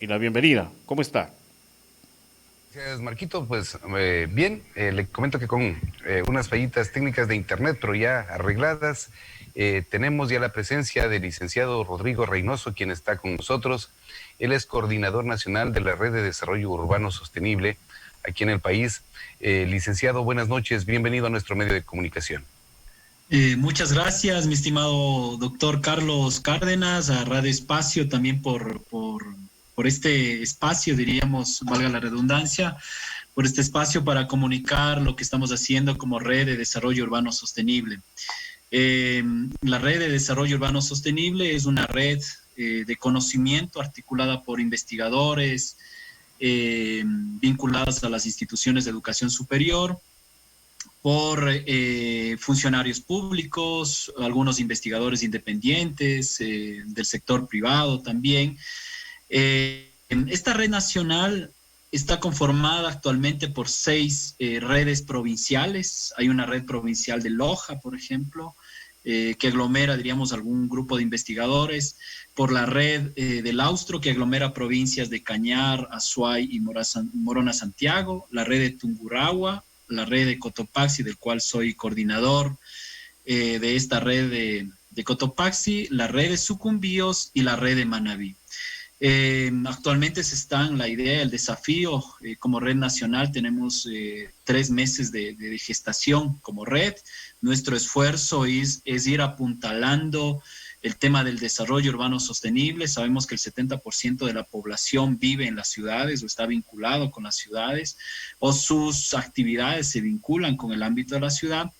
y la bienvenida. ¿Cómo está? Gracias, Marquito. Pues bien, le comento que con unas fallitas técnicas de internet, pero ya arregladas, tenemos ya la presencia del licenciado Rodrigo Reynoso, quien está con nosotros. Él es coordinador nacional de la Red de Desarrollo Urbano Sostenible aquí en el país. Licenciado, buenas noches, bienvenido a nuestro medio de comunicación. Muchas gracias, mi estimado doctor Carlos Cárdenas, a Radio Espacio también por este espacio, diríamos, valga la redundancia, por este espacio para comunicar lo que estamos haciendo como Red de Desarrollo Urbano Sostenible. La Red de Desarrollo Urbano Sostenible es una red de conocimiento articulada por investigadores vinculadas a las instituciones de educación superior, por funcionarios públicos, algunos investigadores independientes, del sector privado también. Esta red nacional está conformada actualmente por 6 redes provinciales. Hay una red provincial de Loja, por ejemplo, que aglomera, diríamos, algún grupo de investigadores, por la red del Austro, que aglomera provincias de Cañar, Azuay y Morona Santiago, la red de Tungurahua, la red de Cotopaxi, del cual soy coordinador de esta red de Cotopaxi, la red de Sucumbíos y la red de Manabí. Actualmente se está en la idea, el desafío, como red nacional tenemos 3 meses de gestación como red. Nuestro esfuerzo es ir apuntalando el tema del desarrollo urbano sostenible. Sabemos que el 70% de la población vive en las ciudades o está vinculado con las ciudades, o sus actividades se vinculan con el ámbito de la ciudad.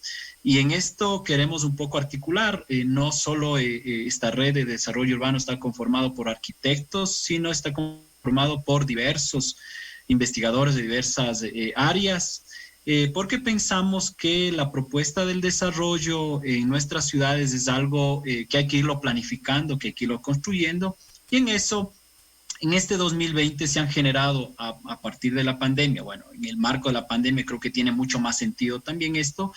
Y en esto queremos un poco articular, no solo esta red de desarrollo urbano está conformado por arquitectos, sino está conformado por diversos investigadores de diversas áreas, porque pensamos que la propuesta del desarrollo en nuestras ciudades es algo que hay que irlo planificando, que hay que irlo construyendo, y en eso, en este 2020 se han generado a partir de la pandemia, bueno, en el marco de la pandemia creo que tiene mucho más sentido también esto,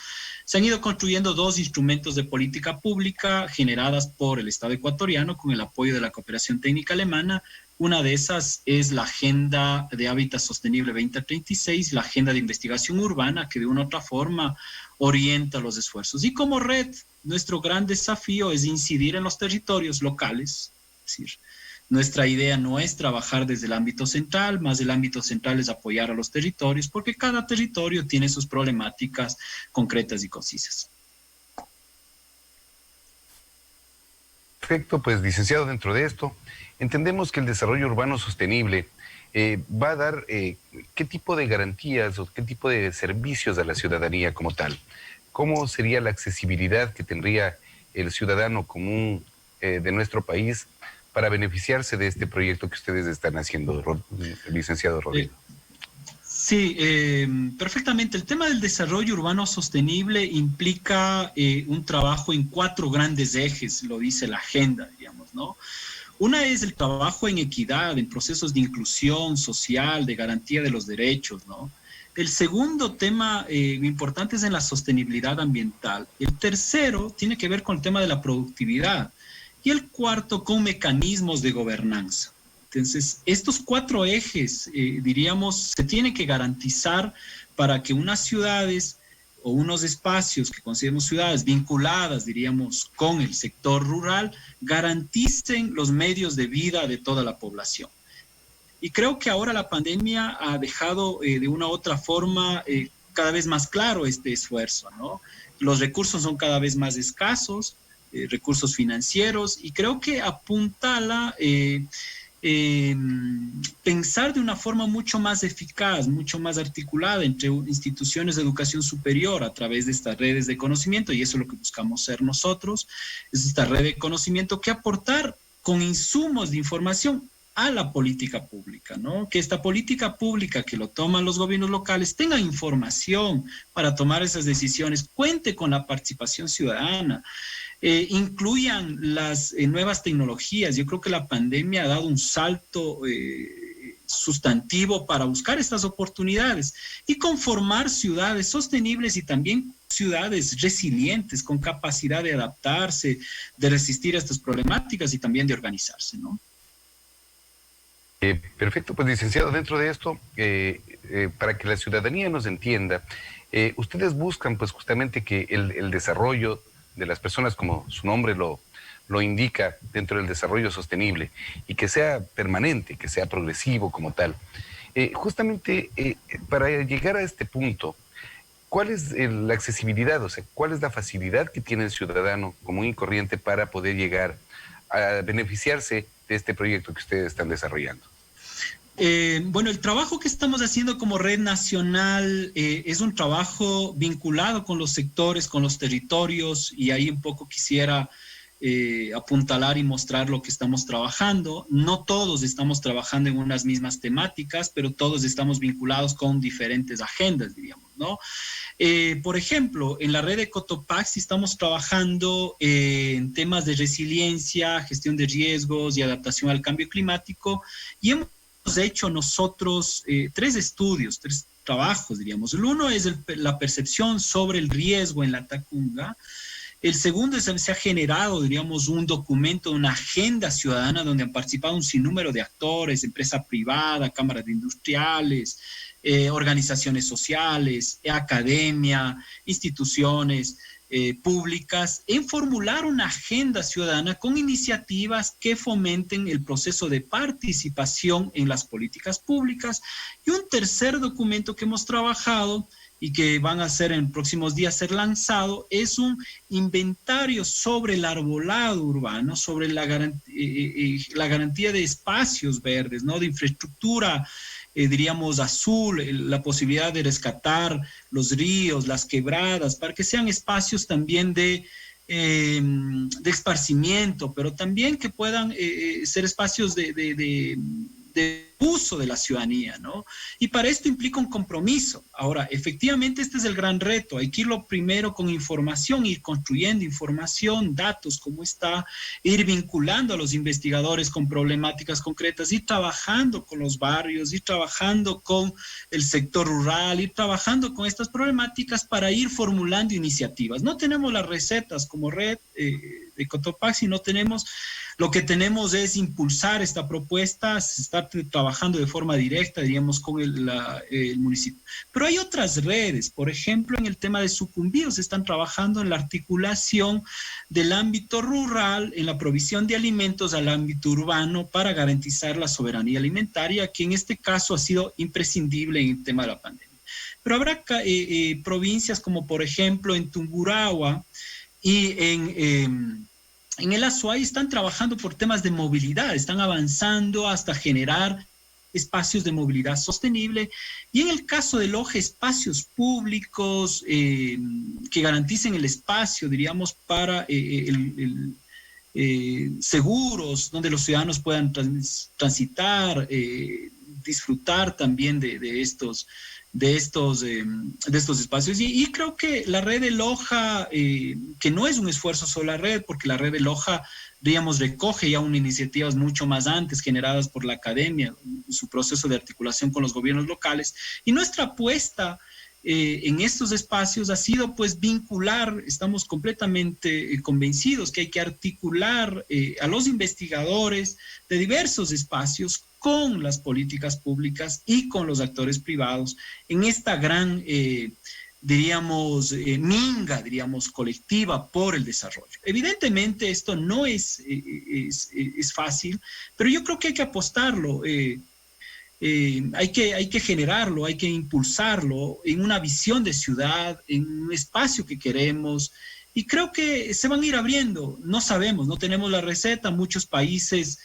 se han ido construyendo 2 instrumentos de política pública generadas por el Estado ecuatoriano con el apoyo de la Cooperación Técnica Alemana. Una de esas es la Agenda de Hábitat Sostenible 2036, la Agenda de Investigación Urbana, que de una u otra forma orienta los esfuerzos. Y como red, nuestro gran desafío es incidir en los territorios locales. Es decir, nuestra idea no es trabajar desde el ámbito central, más el ámbito central es apoyar a los territorios, porque cada territorio tiene sus problemáticas concretas y concisas. Perfecto, pues licenciado, dentro de esto, entendemos que el desarrollo urbano sostenible va a dar qué tipo de garantías o qué tipo de servicios a la ciudadanía como tal. ¿Cómo sería la accesibilidad que tendría el ciudadano común de nuestro país para beneficiarse de este proyecto que ustedes están haciendo, licenciado Rodrigo? Sí, perfectamente. El tema del desarrollo urbano sostenible implica un trabajo en 4 grandes ejes, lo dice la agenda, digamos, ¿no? Una es el trabajo en equidad, en procesos de inclusión social, de garantía de los derechos, ¿no? El segundo tema importante es en la sostenibilidad ambiental. El tercero tiene que ver con el tema de la productividad. Y el cuarto, con mecanismos de gobernanza. Entonces, estos 4 ejes, diríamos, se tienen que garantizar para que unas ciudades o unos espacios que consideremos ciudades vinculadas, diríamos, con el sector rural, garanticen los medios de vida de toda la población. Y creo que ahora la pandemia ha dejado de una u otra forma cada vez más claro este esfuerzo, ¿no? Los recursos son cada vez más escasos, recursos financieros, y creo que apuntala pensar de una forma mucho más eficaz, mucho más articulada entre instituciones de educación superior a través de estas redes de conocimiento, y eso es lo que buscamos ser nosotros, es esta red de conocimiento que aportar con insumos de información a la política pública, ¿no? Que esta política pública que lo toman los gobiernos locales tenga información para tomar esas decisiones, cuente con la participación ciudadana, incluyan las nuevas tecnologías. Yo creo que la pandemia ha dado un salto sustantivo para buscar estas oportunidades y conformar ciudades sostenibles y también ciudades resilientes con capacidad de adaptarse, de resistir a estas problemáticas y también de organizarse, ¿no? Perfecto, pues licenciado, dentro de esto, para que la ciudadanía nos entienda, ustedes buscan pues justamente que el desarrollo de las personas, como su nombre lo indica, dentro del desarrollo sostenible, y que sea permanente, que sea progresivo como tal. Justamente para llegar a este punto, ¿cuál es la accesibilidad? O sea, ¿cuál es la facilidad que tiene el ciudadano común y corriente para poder llegar a beneficiarse de este proyecto que ustedes están desarrollando? Bueno, el trabajo que estamos haciendo como red nacional es un trabajo vinculado con los sectores, con los territorios, y ahí un poco quisiera apuntalar y mostrar lo que estamos trabajando. No todos estamos trabajando en unas mismas temáticas, pero todos estamos vinculados con diferentes agendas, diríamos, ¿no? Por ejemplo, en la red de Cotopaxi estamos trabajando en temas de resiliencia, gestión de riesgos y adaptación al cambio climático, y hemos hecho nosotros tres estudios, tres trabajos, diríamos. El uno es la percepción sobre el riesgo en la Tacunga. El segundo es, se ha generado, diríamos, un documento, una agenda ciudadana donde han participado un sinnúmero de actores, empresa privada, cámaras de industriales, organizaciones sociales, academia, instituciones públicas, en formular una agenda ciudadana con iniciativas que fomenten el proceso de participación en las políticas públicas. Y un tercer documento que hemos trabajado y que van a ser en próximos días ser lanzado, es un inventario sobre el arbolado urbano, sobre la garantía de espacios verdes, ¿no? De infraestructura, diríamos, azul, la posibilidad de rescatar los ríos, las quebradas, para que sean espacios también de esparcimiento, pero también que puedan ser espacios de uso de la ciudadanía, ¿no? Y para esto implica un compromiso. Ahora, efectivamente, este es el gran reto. Hay que irlo primero con información, ir construyendo información, datos, cómo está, ir vinculando a los investigadores con problemáticas concretas, ir trabajando con los barrios, ir trabajando con el sector rural, ir trabajando con estas problemáticas para ir formulando iniciativas. No tenemos las recetas como red de Cotopaxi, no tenemos. Lo que tenemos es impulsar esta propuesta, se está trabajando de forma directa, diríamos, con el municipio. Pero hay otras redes, por ejemplo, en el tema de Sucumbío, se están trabajando en la articulación del ámbito rural, en la provisión de alimentos al ámbito urbano para garantizar la soberanía alimentaria, que en este caso ha sido imprescindible en el tema de la pandemia. Pero habrá provincias como, por ejemplo, en Tungurahua y en el Azuay están trabajando por temas de movilidad, están avanzando hasta generar espacios de movilidad sostenible, y en el caso de Loja, espacios públicos que garanticen el espacio, diríamos, para seguros, donde los ciudadanos puedan transitar, disfrutar también de estos espacios. Y creo que la red de Loja, que no es un esfuerzo solo la red, porque la red de Loja, digamos, recoge ya unas iniciativas mucho más antes generadas por la academia, su proceso de articulación con los gobiernos locales. Y nuestra apuesta en estos espacios ha sido pues vincular, estamos completamente convencidos que hay que articular a los investigadores de diversos espacios con las políticas públicas y con los actores privados en esta gran, diríamos, minga, diríamos, colectiva por el desarrollo. Evidentemente esto no es fácil, pero yo creo que hay que apostarlo, hay que generarlo, hay que impulsarlo en una visión de ciudad, en un espacio que queremos, y creo que se van a ir abriendo. No sabemos, no tenemos la receta, muchos países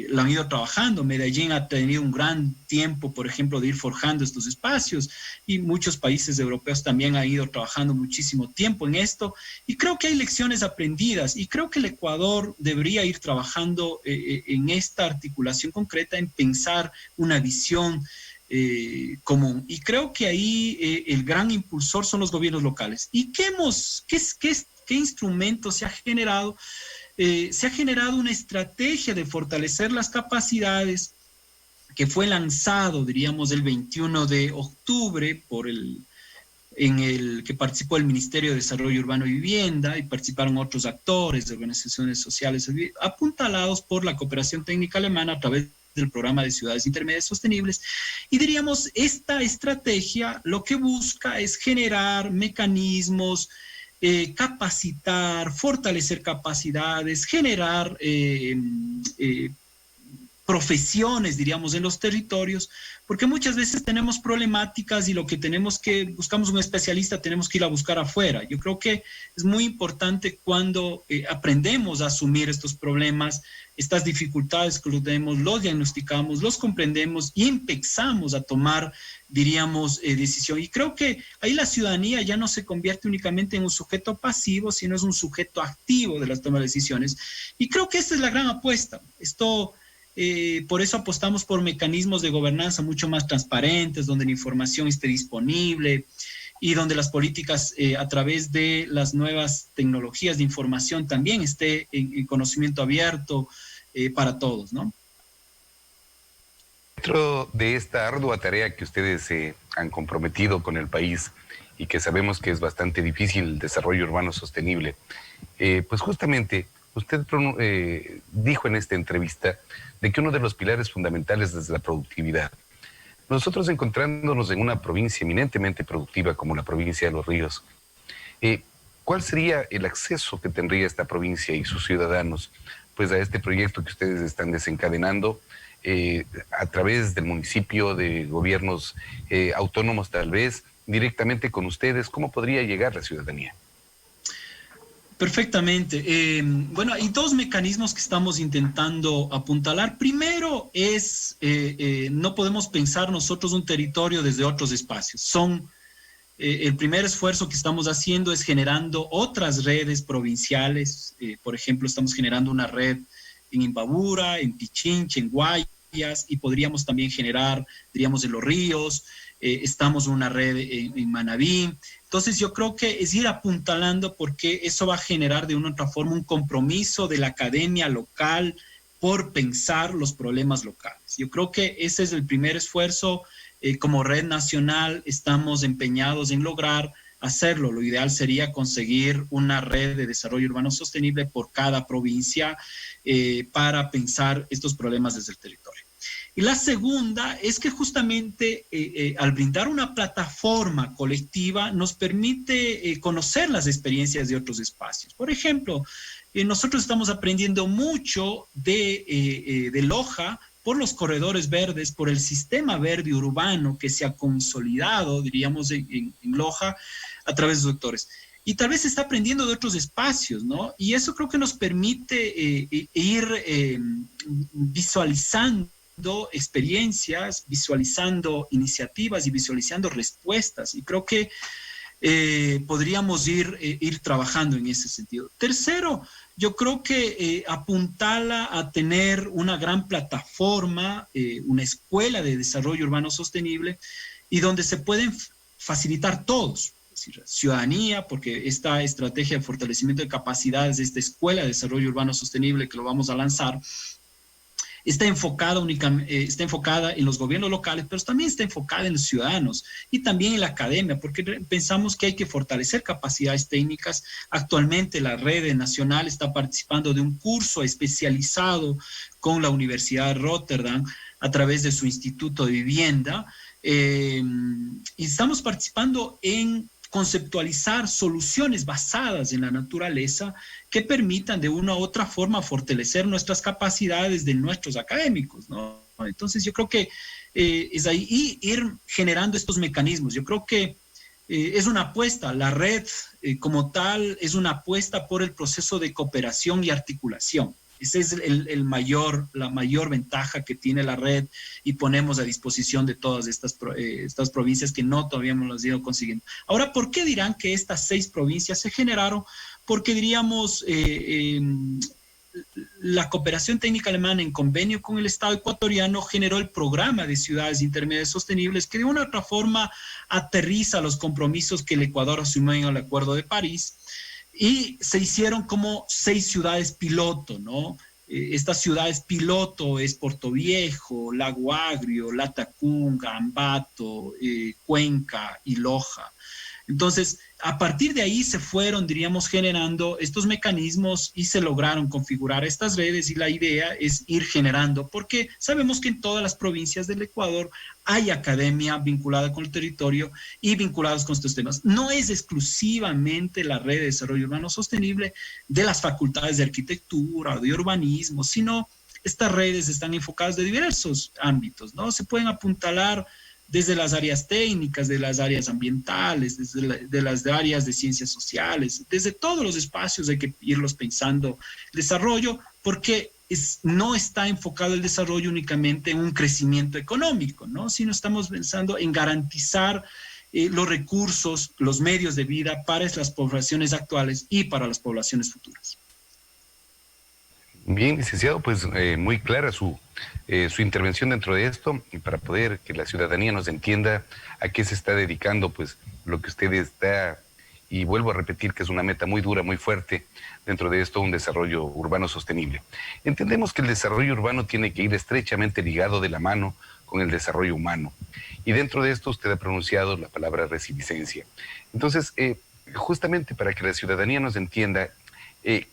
la han ido trabajando. Medellín ha tenido un gran tiempo, por ejemplo, de ir forjando estos espacios, y muchos países europeos también han ido trabajando muchísimo tiempo en esto, y creo que hay lecciones aprendidas, y creo que el Ecuador debería ir trabajando en esta articulación concreta, en pensar una visión común, y creo que ahí el gran impulsor son los gobiernos locales. ¿Y qué instrumento se ha generado? Se ha generado una estrategia de fortalecer las capacidades que fue lanzado, diríamos, el 21 de octubre por el en el que participó el Ministerio de Desarrollo Urbano y Vivienda y participaron otros actores de organizaciones sociales apuntalados por la cooperación técnica alemana a través del programa de ciudades intermedias sostenibles. Y diríamos, esta estrategia lo que busca es generar mecanismos, capacitar, fortalecer capacidades, generar profesiones, diríamos, en los territorios, porque muchas veces tenemos problemáticas y lo que tenemos que, buscamos un especialista, tenemos que ir a buscar afuera. Yo creo que es muy importante cuando aprendemos a asumir estos problemas, estas dificultades que los tenemos, los diagnosticamos, los comprendemos y empezamos a tomar, diríamos, decisión. Y creo que ahí la ciudadanía ya no se convierte únicamente en un sujeto pasivo, sino es un sujeto activo de las tomas de decisiones. Y creo que esta es la gran apuesta. Por eso apostamos por mecanismos de gobernanza mucho más transparentes, donde la información esté disponible y donde las políticas a través de las nuevas tecnologías de información también esté en conocimiento abierto para todos, ¿no? Dentro de esta ardua tarea que ustedes se han comprometido con el país y que sabemos que es bastante difícil el desarrollo urbano sostenible, pues justamente usted dijo en esta entrevista de que uno de los pilares fundamentales es la productividad. Nosotros encontrándonos en una provincia eminentemente productiva como la provincia de Los Ríos, ¿cuál sería el acceso que tendría esta provincia y sus ciudadanos pues a este proyecto que ustedes están desencadenando a través del municipio, de gobiernos autónomos tal vez, directamente con ustedes? ¿Cómo podría llegar la ciudadanía? Perfectamente. Bueno, hay dos mecanismos que estamos intentando apuntalar. Primero es, no podemos pensar nosotros un territorio desde otros espacios. El primer esfuerzo que estamos haciendo es generando otras redes provinciales. Por ejemplo, estamos generando una red en Imbabura, en Pichincha, en Guayas, y podríamos también generar, diríamos, en Los Ríos. Estamos en una red en Manabí. Entonces yo creo que es ir apuntalando porque eso va a generar de una u otra forma un compromiso de la academia local por pensar los problemas locales. Yo creo que ese es el primer esfuerzo. Como red nacional estamos empeñados en lograr hacerlo. Lo ideal sería conseguir una red de desarrollo urbano sostenible por cada provincia para pensar estos problemas desde el territorio. Y la segunda es que justamente al brindar una plataforma colectiva nos permite conocer las experiencias de otros espacios. Por ejemplo, nosotros estamos aprendiendo mucho de Loja por los corredores verdes, por el sistema verde urbano que se ha consolidado, diríamos, en Loja a través de sus sectores. Y tal vez se está aprendiendo de otros espacios, ¿no? Y eso creo que nos permite ir visualizando experiencias, visualizando iniciativas y visualizando respuestas. Y creo que podríamos ir trabajando en ese sentido. Tercero, yo creo que apuntala a tener una gran plataforma, una escuela de desarrollo urbano sostenible y donde se pueden facilitar todos. Es decir, ciudadanía, porque esta estrategia de fortalecimiento de capacidades de esta escuela de desarrollo urbano sostenible que lo vamos a lanzar, está enfocada en los gobiernos locales, pero también está enfocada en los ciudadanos y también en la academia, porque pensamos que hay que fortalecer capacidades técnicas. Actualmente la red nacional está participando de un curso especializado con la Universidad de Rotterdam a través de su Instituto de Vivienda, y estamos participando en conceptualizar soluciones basadas en la naturaleza que permitan de una u otra forma fortalecer nuestras capacidades de nuestros académicos, ¿no? Entonces yo creo que es ahí ir generando estos mecanismos. Yo creo que es una apuesta, la red como tal es una apuesta por el proceso de cooperación y articulación. Esa es la mayor ventaja que tiene la red y ponemos a disposición de todas estas provincias que todavía no las han ido consiguiendo. Ahora, ¿por qué dirán que estas 6 provincias se generaron? Porque diríamos, la cooperación técnica alemana en convenio con el Estado ecuatoriano generó el programa de ciudades intermedias sostenibles que de una u otra forma aterriza los compromisos que el Ecuador asumió en el Acuerdo de París. Y se hicieron como 6 ciudades piloto, ¿no? Estas ciudades piloto es Puerto Viejo, Lago Agrio, Latacunga, Ambato, Cuenca y Loja. Entonces, a partir de ahí se fueron, diríamos, generando estos mecanismos y se lograron configurar estas redes, y la idea es ir generando, porque sabemos que en todas las provincias del Ecuador hay academia vinculada con el territorio y vinculados con estos temas. No es exclusivamente la red de desarrollo urbano sostenible de las facultades de arquitectura o de urbanismo, sino estas redes están enfocadas de diversos ámbitos, ¿no? Se pueden apuntalar desde las áreas técnicas, de las áreas ambientales, de las áreas de ciencias sociales, desde todos los espacios hay que irlos pensando. Desarrollo, porque no está enfocado el desarrollo únicamente en un crecimiento económico, ¿no? Sino estamos pensando en garantizar los recursos, los medios de vida para las poblaciones actuales y para las poblaciones futuras. Bien, licenciado, pues muy clara su intervención dentro de esto, y para poder que la ciudadanía nos entienda a qué se está dedicando, pues lo que usted está, y vuelvo a repetir que es una meta muy dura, muy fuerte, dentro de esto un desarrollo urbano sostenible. Entendemos que el desarrollo urbano tiene que ir estrechamente ligado de la mano con el desarrollo humano, y dentro de esto usted ha pronunciado la palabra resiliencia. Entonces, justamente para que la ciudadanía nos entienda,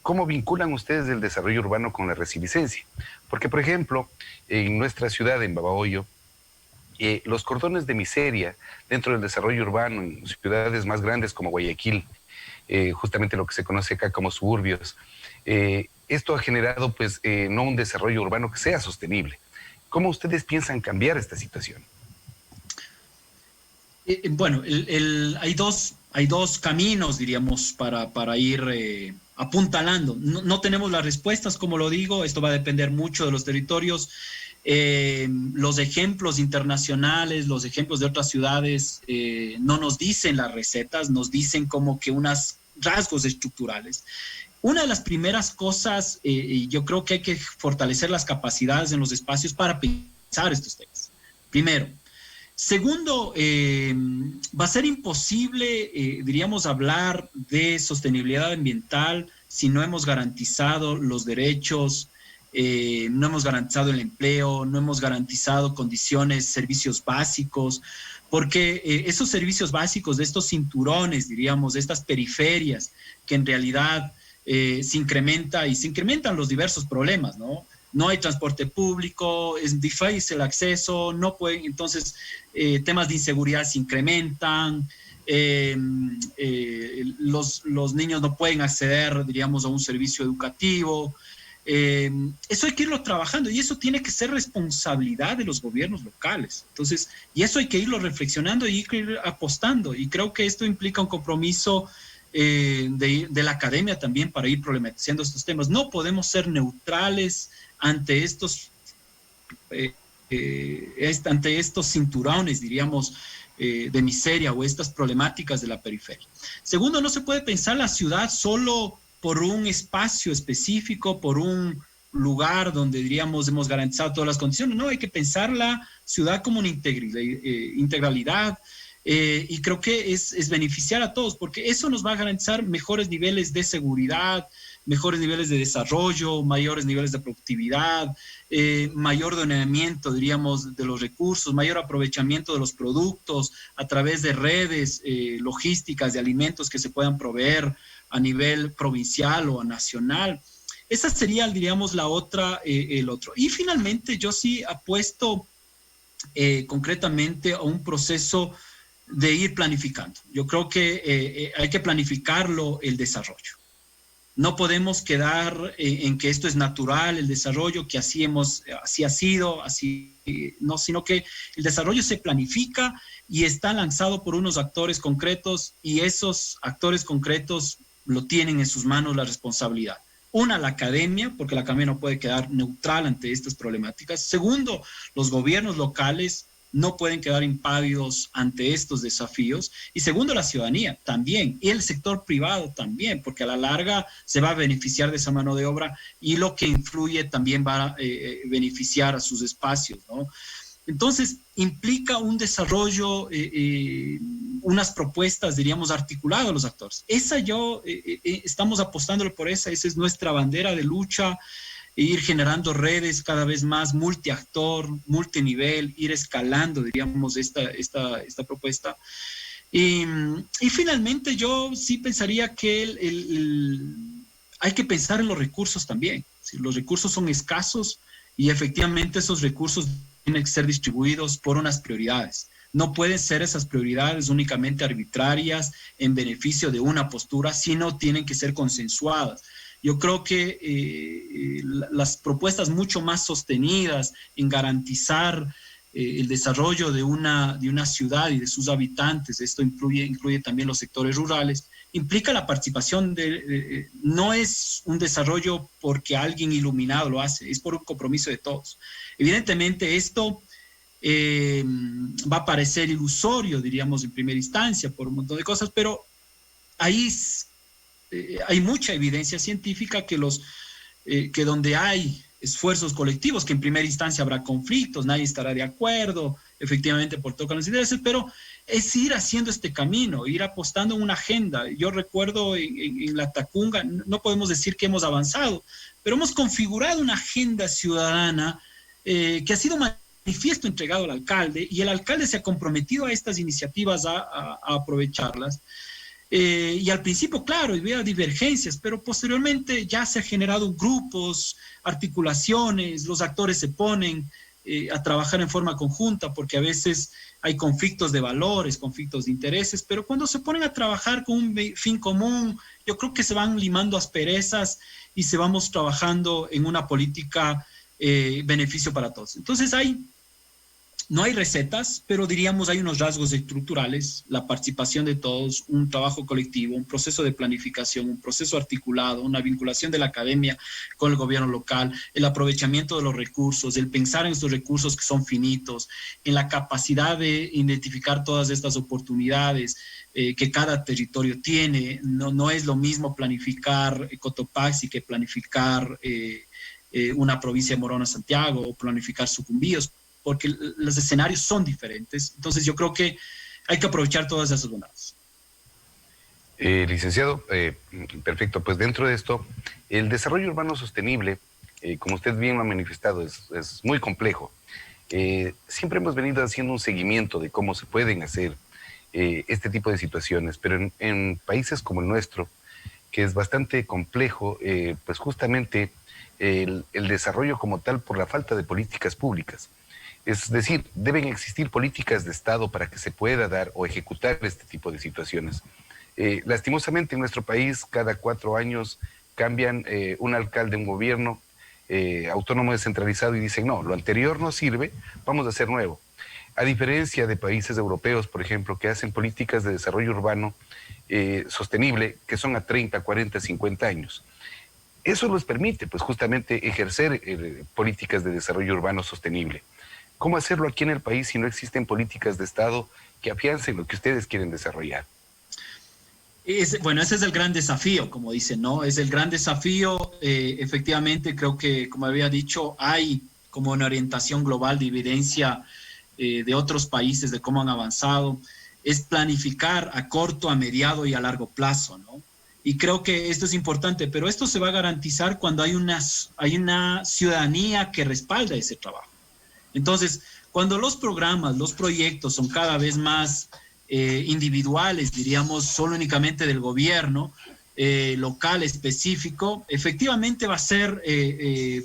¿cómo vinculan ustedes el desarrollo urbano con la resiliencia? Porque, por ejemplo, en nuestra ciudad, en Babahoyo, los cordones de miseria dentro del desarrollo urbano en ciudades más grandes como Guayaquil, justamente lo que se conoce acá como suburbios, esto ha generado pues no un desarrollo urbano que sea sostenible. ¿Cómo ustedes piensan cambiar esta situación? Bueno, hay dos caminos, diríamos, para ir apuntalando. No tenemos las respuestas, como lo digo, esto va a depender mucho de los territorios. Los ejemplos internacionales, los ejemplos de otras ciudades no nos dicen las recetas, nos dicen como que unos rasgos estructurales. Una de las primeras cosas, yo creo que hay que fortalecer las capacidades en los espacios para pensar estos temas. Primero. Segundo, va a ser imposible, diríamos, hablar de sostenibilidad ambiental si no hemos garantizado los derechos, no hemos garantizado el empleo, no hemos garantizado condiciones, servicios básicos, porque esos servicios básicos de estos cinturones, diríamos, de estas periferias, que en realidad se incrementan los diversos problemas, ¿no? No hay transporte público, es difícil el acceso, no pueden, entonces temas de inseguridad se incrementan, los niños no pueden acceder, diríamos, a un servicio educativo. Eso hay que irlo trabajando y eso tiene que ser responsabilidad de los gobiernos locales. Entonces, y eso hay que irlo reflexionando y ir apostando. Y creo que esto implica un compromiso de la academia también para ir problematizando estos temas. No podemos ser neutrales ante estos cinturones, diríamos, de miseria o estas problemáticas de la periferia. Segundo, no se puede pensar la ciudad solo por un espacio específico, por un lugar donde, diríamos, hemos garantizado todas las condiciones. No, hay que pensar la ciudad como una integralidad, y creo que es beneficiar a todos, porque eso nos va a garantizar mejores niveles de seguridad, mejores niveles de desarrollo, mayores niveles de productividad, mayor ordenamiento, diríamos, de los recursos, mayor aprovechamiento de los productos a través de redes logísticas de alimentos que se puedan proveer a nivel provincial o nacional. Esa sería, diríamos, la otra, el otro. Y finalmente yo sí apuesto concretamente a un proceso de ir planificando. Yo creo que hay que planificarlo el desarrollo. No podemos quedar en que esto es natural, el desarrollo, que así ha sido, así no, sino que el desarrollo se planifica y está lanzado por unos actores concretos y esos actores concretos lo tienen en sus manos la responsabilidad. Una, la academia, porque la academia no puede quedar neutral ante estas problemáticas. Segundo, los gobiernos locales no pueden quedar impávidos ante estos desafíos. Y segundo, la ciudadanía también, y el sector privado también, porque a la larga se va a beneficiar de esa mano de obra y lo que influye también va a beneficiar a sus espacios, ¿no? Entonces, implica un desarrollo, unas propuestas, diríamos, articuladas a los actores. Estamos apostándole por esa es nuestra bandera de lucha, ir generando redes cada vez más multiactor, multinivel, ir escalando, diríamos, esta propuesta. Y, y finalmente yo sí pensaría que hay que pensar en los recursos también. Si los recursos son escasos y efectivamente esos recursos tienen que ser distribuidos por unas prioridades. No pueden ser esas prioridades únicamente arbitrarias en beneficio de una postura, sino tienen que ser consensuadas. Yo creo que las propuestas mucho más sostenidas en garantizar el desarrollo de una ciudad y de sus habitantes, esto incluye también los sectores rurales, implica la participación no es un desarrollo porque alguien iluminado lo hace, es por un compromiso de todos. Evidentemente esto va a parecer ilusorio, diríamos en primera instancia, por un montón de cosas, pero ahí hay mucha evidencia científica que donde hay esfuerzos colectivos, que en primera instancia habrá conflictos, nadie estará de acuerdo, efectivamente por tocar los intereses, pero es ir haciendo este camino, ir apostando en una agenda. Yo recuerdo en la Tacunga, no podemos decir que hemos avanzado, pero hemos configurado una agenda ciudadana que ha sido manifiesto entregado al alcalde, y el alcalde se ha comprometido a estas iniciativas a aprovecharlas. Y al principio, claro, había divergencias, pero posteriormente ya se han generado grupos, articulaciones, los actores se ponen a trabajar en forma conjunta, porque a veces hay conflictos de valores, conflictos de intereses, pero cuando se ponen a trabajar con un fin común, yo creo que se van limando asperezas y se vamos trabajando en una política beneficio para todos. Entonces no hay recetas, pero diríamos hay unos rasgos estructurales, la participación de todos, un trabajo colectivo, un proceso de planificación, un proceso articulado, una vinculación de la academia con el gobierno local, el aprovechamiento de los recursos, el pensar en estos recursos que son finitos, en la capacidad de identificar todas estas oportunidades que cada territorio tiene. No es lo mismo planificar Cotopaxi que planificar una provincia de Morona, Santiago, o planificar Sucumbíos, porque los escenarios son diferentes. Entonces yo creo que hay que aprovechar todas esas bondades. Licenciado, perfecto, pues dentro de esto, el desarrollo urbano sostenible, como usted bien lo ha manifestado, es muy complejo. Siempre hemos venido haciendo un seguimiento de cómo se pueden hacer este tipo de situaciones, pero en países como el nuestro, que es bastante complejo, pues justamente el desarrollo como tal por la falta de políticas públicas. Es decir, deben existir políticas de Estado para que se pueda dar o ejecutar este tipo de situaciones. Lastimosamente en nuestro país cada 4 años cambian un alcalde, un gobierno autónomo descentralizado y dicen no, lo anterior no sirve, vamos a hacer nuevo. A diferencia de países europeos, por ejemplo, que hacen políticas de desarrollo urbano sostenible que son a 30, 40, 50 años. Eso les permite pues justamente ejercer políticas de desarrollo urbano sostenible. ¿Cómo hacerlo aquí en el país si no existen políticas de Estado que afiancen lo que ustedes quieren desarrollar? Bueno, ese es el gran desafío, como dicen, ¿no? Es el gran desafío. Efectivamente, creo que, como había dicho, hay como una orientación global de evidencia de otros países de cómo han avanzado. Es planificar a corto, a mediado y a largo plazo, ¿no? Y creo que esto es importante, pero esto se va a garantizar cuando hay una ciudadanía que respalda ese trabajo. Entonces, cuando los programas, los proyectos son cada vez más individuales, diríamos, solo únicamente del gobierno local específico, efectivamente va a ser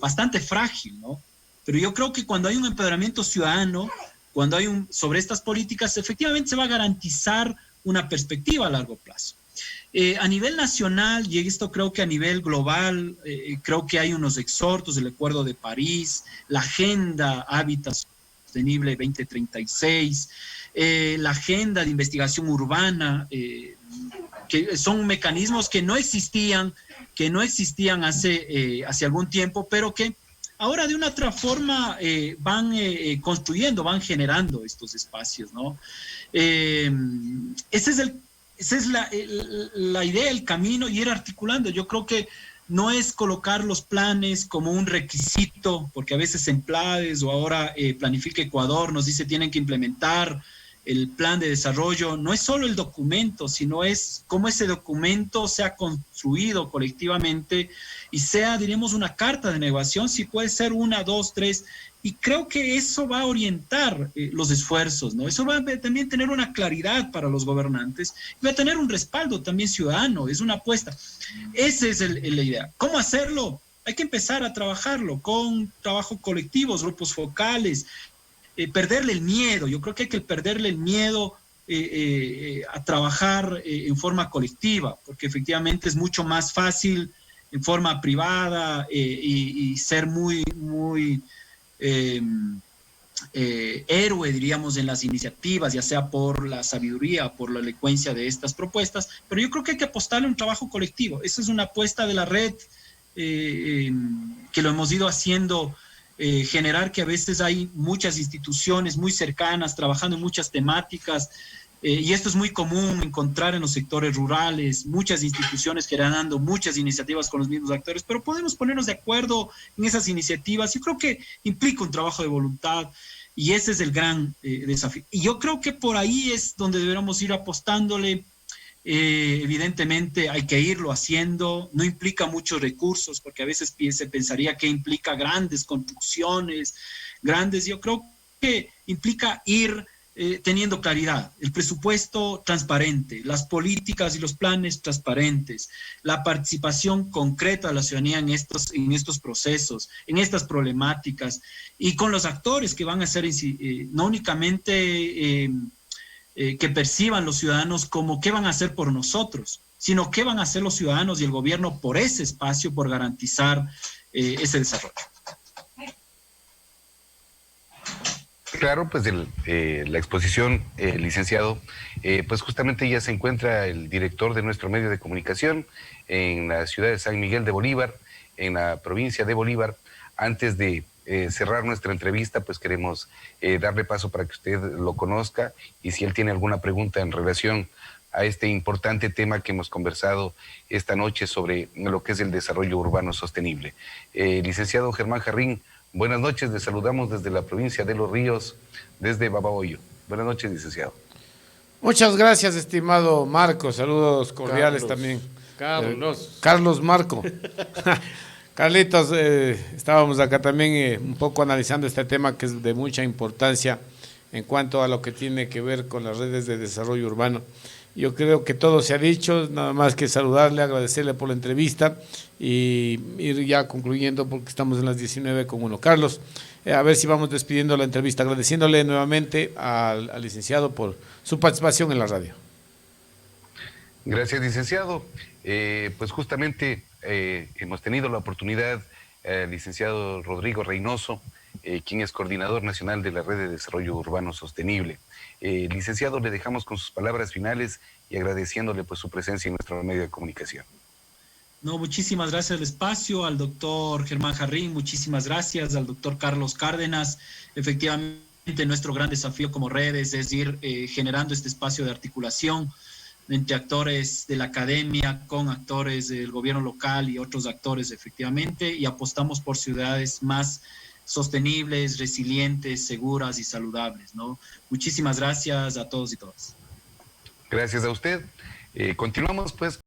bastante frágil, ¿no? Pero yo creo que cuando hay un empoderamiento ciudadano, cuando hay sobre estas políticas, efectivamente se va a garantizar una perspectiva a largo plazo. A nivel nacional, y esto creo que a nivel global, creo que hay unos exhortos del Acuerdo de París, la Agenda Hábitat Sostenible 2036, la Agenda de Investigación Urbana, que son mecanismos que no existían hace algún tiempo, pero que ahora de una otra forma van construyendo, van generando estos espacios, ¿no? Esa es la idea, el camino, y ir articulando. Yo creo que no es colocar los planes como un requisito, porque a veces en PLADES o ahora Planifica Ecuador nos dice tienen que implementar el plan de desarrollo. No es solo el documento, sino es cómo ese documento se ha construido colectivamente y sea, diríamos, una carta de negociación, si puede ser 1, 2, 3, y creo que eso va a orientar los esfuerzos, ¿no? Eso va a también tener una claridad para los gobernantes y va a tener un respaldo también ciudadano, es una apuesta. Esa es la idea. ¿Cómo hacerlo? Hay que empezar a trabajarlo con trabajo colectivos, grupos focales, perderle el miedo. Yo creo que hay que perderle el miedo a trabajar en forma colectiva, porque efectivamente es mucho más fácil en forma privada y ser muy héroe, diríamos, en las iniciativas, ya sea por la sabiduría, por la elocuencia de estas propuestas, pero yo creo que hay que apostarle a un trabajo colectivo. Esa es una apuesta de la red que lo hemos ido haciendo. Generar que a veces hay muchas instituciones muy cercanas trabajando en muchas temáticas y esto es muy común encontrar en los sectores rurales, muchas instituciones generando muchas iniciativas con los mismos actores, pero podemos ponernos de acuerdo en esas iniciativas. Yo creo que implica un trabajo de voluntad y ese es el gran desafío. Y yo creo que por ahí es donde deberíamos ir apostándole. Evidentemente hay que irlo haciendo, no implica muchos recursos, porque a veces se pensaría que implica grandes construcciones, yo creo que implica ir teniendo claridad, el presupuesto transparente, las políticas y los planes transparentes, la participación concreta de la ciudadanía en estos procesos, en estas problemáticas, y con los actores que van a ser no únicamente que perciban los ciudadanos como qué van a hacer por nosotros, sino qué van a hacer los ciudadanos y el gobierno por ese espacio, por garantizar ese desarrollo. Claro, pues la exposición, licenciado, pues justamente ya se encuentra el director de nuestro medio de comunicación en la ciudad de San Miguel de Bolívar, en la provincia de Bolívar. Antes de cerrar nuestra entrevista, pues queremos darle paso para que usted lo conozca y si él tiene alguna pregunta en relación a este importante tema que hemos conversado esta noche sobre lo que es el desarrollo urbano sostenible. Licenciado Germán Jarrín, buenas noches, le saludamos desde la provincia de Los Ríos, desde Babahoyo. Buenas noches, licenciado. Muchas gracias, estimado Marco, saludos cordiales también. Carlos Marco. Carlitos, estábamos acá también un poco analizando este tema que es de mucha importancia en cuanto a lo que tiene que ver con las redes de desarrollo urbano. Yo creo que todo se ha dicho, nada más que saludarle, agradecerle por la entrevista y ir ya concluyendo porque estamos en las 19:01. Carlos, a ver si vamos despidiendo la entrevista, agradeciéndole nuevamente al licenciado por su participación en la radio. Gracias, licenciado. Pues justamente hemos tenido la oportunidad, licenciado Rodrigo Reynoso, quien es coordinador nacional de la Red de Desarrollo Urbano Sostenible. Licenciado, le dejamos con sus palabras finales y agradeciéndole pues su presencia en nuestro medio de comunicación. No, muchísimas gracias al espacio, al doctor Germán Jarrín, muchísimas gracias al doctor Carlos Cárdenas. Efectivamente, nuestro gran desafío como redes es ir generando este espacio de articulación entre actores de la academia, con actores del gobierno local y otros actores, efectivamente, y apostamos por ciudades más sostenibles, resilientes, seguras y saludables, ¿no? Muchísimas gracias a todos y todas. Gracias a usted. Continuamos pues